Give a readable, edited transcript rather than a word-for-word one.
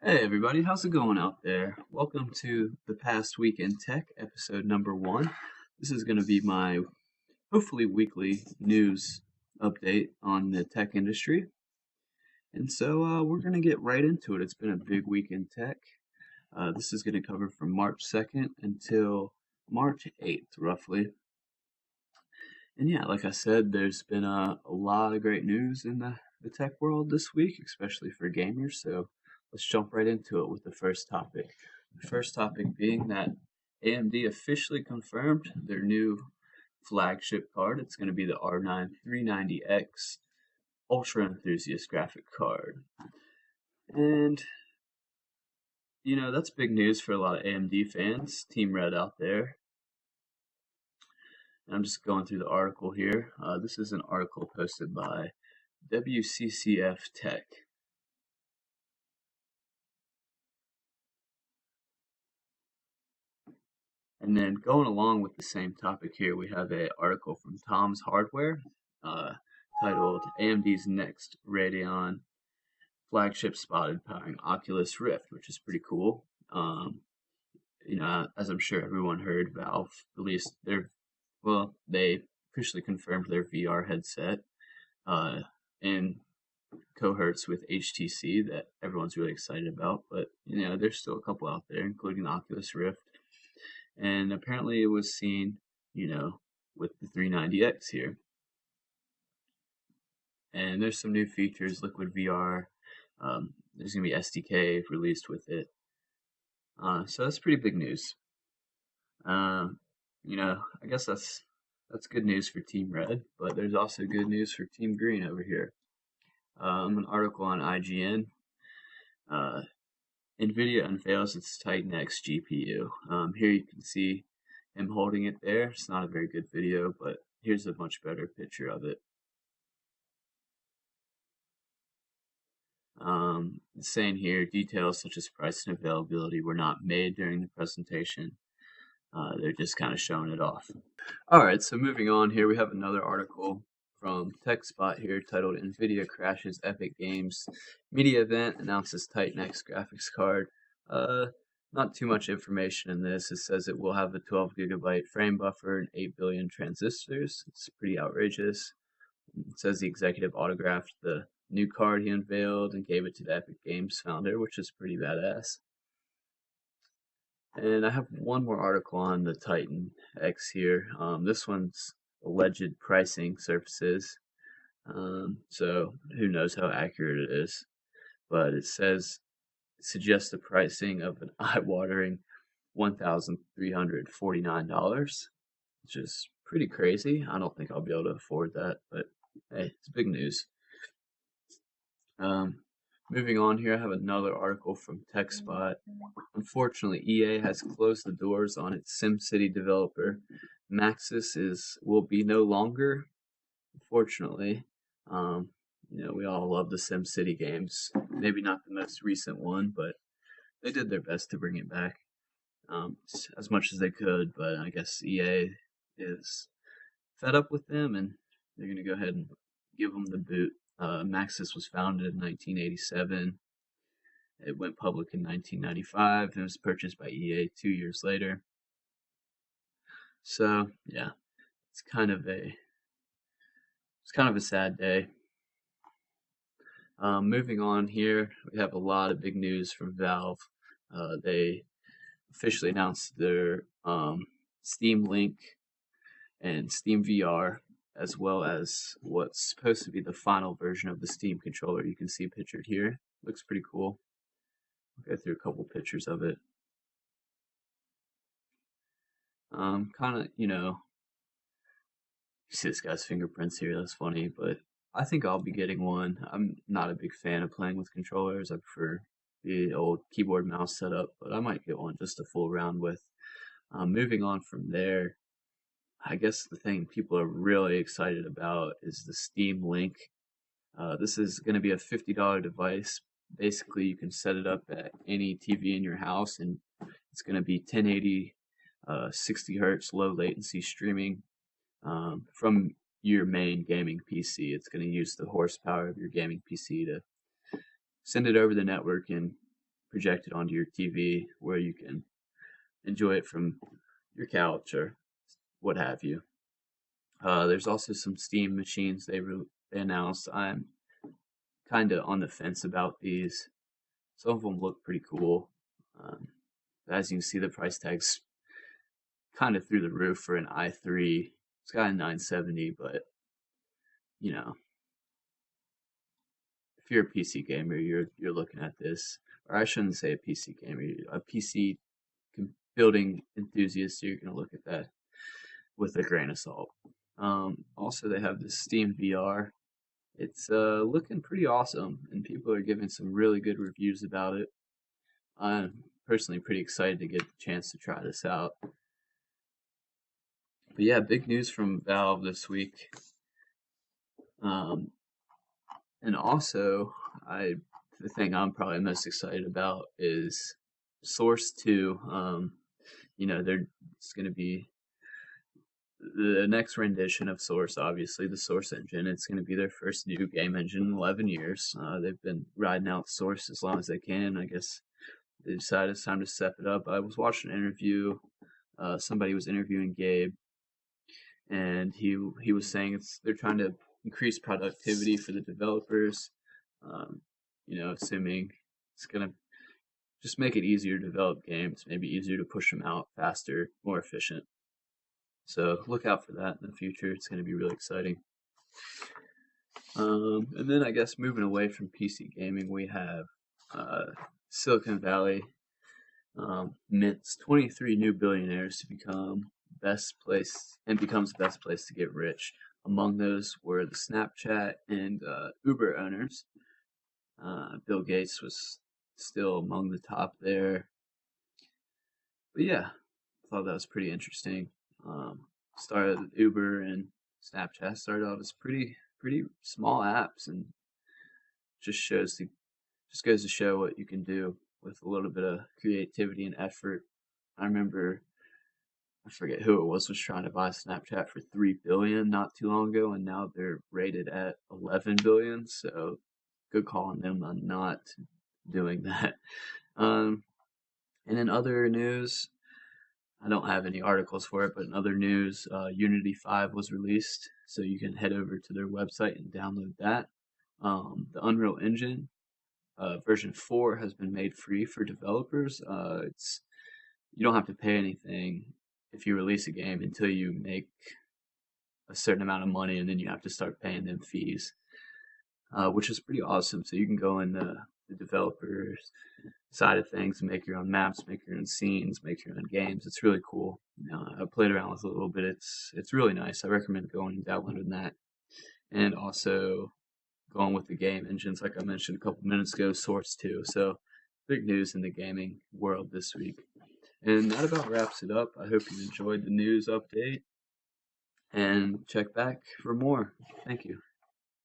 Hey everybody, how's it going out there? Welcome to the Past Week in Tech, episode number 1. This is going to be my hopefully weekly news update on the tech industry. And so we're going to get right into it. It's been a big week in tech. This is going to cover from March 2nd until March 8th, roughly. And yeah, like I said, there's been a lot of great news in the tech world this week, especially for gamers. So let's jump right into it with the first topic. The first topic being that AMD officially confirmed their new flagship card. It's going to be the R9 390X Ultra Enthusiast graphic card. And, that's big news for a lot of AMD fans, Team Red out there. And I'm just going through the article here. This is an article posted by WCCF Tech. And then going along with the same topic here, we have an article from Tom's Hardware titled AMD's Next Radeon Flagship Spotted Powering Oculus Rift, which is pretty cool. As I'm sure everyone heard, Valve released they officially confirmed their VR headset in cohorts with HTC that everyone's really excited about. But, there's still a couple out there, including the Oculus Rift. And apparently it was seen, with the 390X here. And there's some new features, Liquid VR. There's going to be SDK released with it. So that's pretty big news. I guess that's good news for Team Red, but there's also good news for Team Green over here. An article on IGN. nVidia unveils its Titan X GPU. Here you can see him holding it there. It's not a very good video, but here's a much better picture of it. It's saying here, details such as price and availability were not made during the presentation. They're just kind of showing it off. Alright, so moving on here, we have another article from TechSpot here titled nVidia Crashes Epic Games Media Event Announces Titan X Graphics Card. Not too much information in this. It says it will have a 12 gigabyte frame buffer and 8 billion transistors. It's pretty outrageous. It says the executive autographed the new card he unveiled and gave it to the Epic Games founder, which is pretty badass. And I have one more article on the Titan X here. This one's alleged pricing surfaces. So who knows how accurate it is. But it suggests the pricing of an eye-watering $1,349, which is pretty crazy. I don't think I'll be able to afford that, but hey, it's big news. Moving on here, I have another article from TechSpot. Unfortunately, EA has closed the doors on its SimCity developer. Maxis will be no longer. Unfortunately, we all love the SimCity games. Maybe not the most recent one, but they did their best to bring it back as much as they could. But I guess EA is fed up with them, and they're going to go ahead and give them the boot. Maxis was founded in 1987. It went public in 1995 and was purchased by EA 2 years later. So yeah, it's kind of a sad day. Moving on here, we have a lot of big news from Valve. They officially announced their Steam Link and SteamVR, as well as what's supposed to be the final version of the Steam controller. You can see pictured here. Looks pretty cool. I'll go through a couple pictures of it. You see this guy's fingerprints here. That's funny, but I think I'll be getting one. I'm not a big fan of playing with controllers. I prefer the old keyboard mouse setup, but I might get one just to fool around with. Moving on from there, I guess the thing people are really excited about is the Steam Link. This is going to be a $50 device. Basically, you can set it up at any TV in your house, and it's going to be 1080, 60 hertz, low latency streaming from your main gaming PC. It's going to use the horsepower of your gaming PC to send it over the network and projected onto your TV where you can enjoy it from your couch or what have you. There's also some Steam machines they announced. I'm kind of on the fence about these. Some of them look pretty cool. Um, as you can see, the price tag's kind of through the roof for an i3. It's got a 970, but you know, if you're a PC gamer, you're looking at this, or I shouldn't say a PC gamer, a PC building enthusiast. You're gonna look at that with a grain of salt. Also, they have the SteamVR. It's looking pretty awesome, and people are giving some really good reviews about it. I'm personally pretty excited to get the chance to try this out. But yeah, big news from Valve this week. And also, the thing I'm probably most excited about is Source 2. It's going to be the next rendition of Source, obviously, the Source engine. It's going to be their first new game engine in 11 years. They've been riding out Source as long as they can. I guess they decided it's time to step it up. I was watching an interview. Somebody was interviewing Gabe, and he was saying they're trying to increase productivity for the developers. Assuming it's gonna just make it easier to develop games, maybe easier to push them out faster, more efficient. So look out for that in the future. It's going to be really exciting. And then I guess moving away from PC gaming, we have Silicon Valley mints 23 new billionaires to become becomes the best place to get rich. Among those were the Snapchat and Uber owners. Bill Gates was still among the top there. But yeah, I thought that was pretty interesting. Started Uber and Snapchat started out as pretty small apps, and just goes to show what you can do with a little bit of creativity and effort. I forget who it was trying to buy Snapchat for $3 billion not too long ago, and now they're rated at $11 billion. So good call on them on not doing that. And in other news, I don't have any articles for it, but in other news, Unity 5 was released, so you can head over to their website and download that. The Unreal Engine version 4 has been made free for developers. You don't have to pay anything if you release a game until you make a certain amount of money, and then you have to start paying them fees, which is pretty awesome. So you can go in the developers side of things and make your own maps, make your own scenes, make your own games. It's really cool. I played around with it a little bit. It's really nice. I recommend going and downloading that, and also going with the game engines like I mentioned a couple minutes ago, Source 2. So big news in the gaming world this week. And that about wraps it up. I hope you enjoyed the news update, and check back for more. Thank you.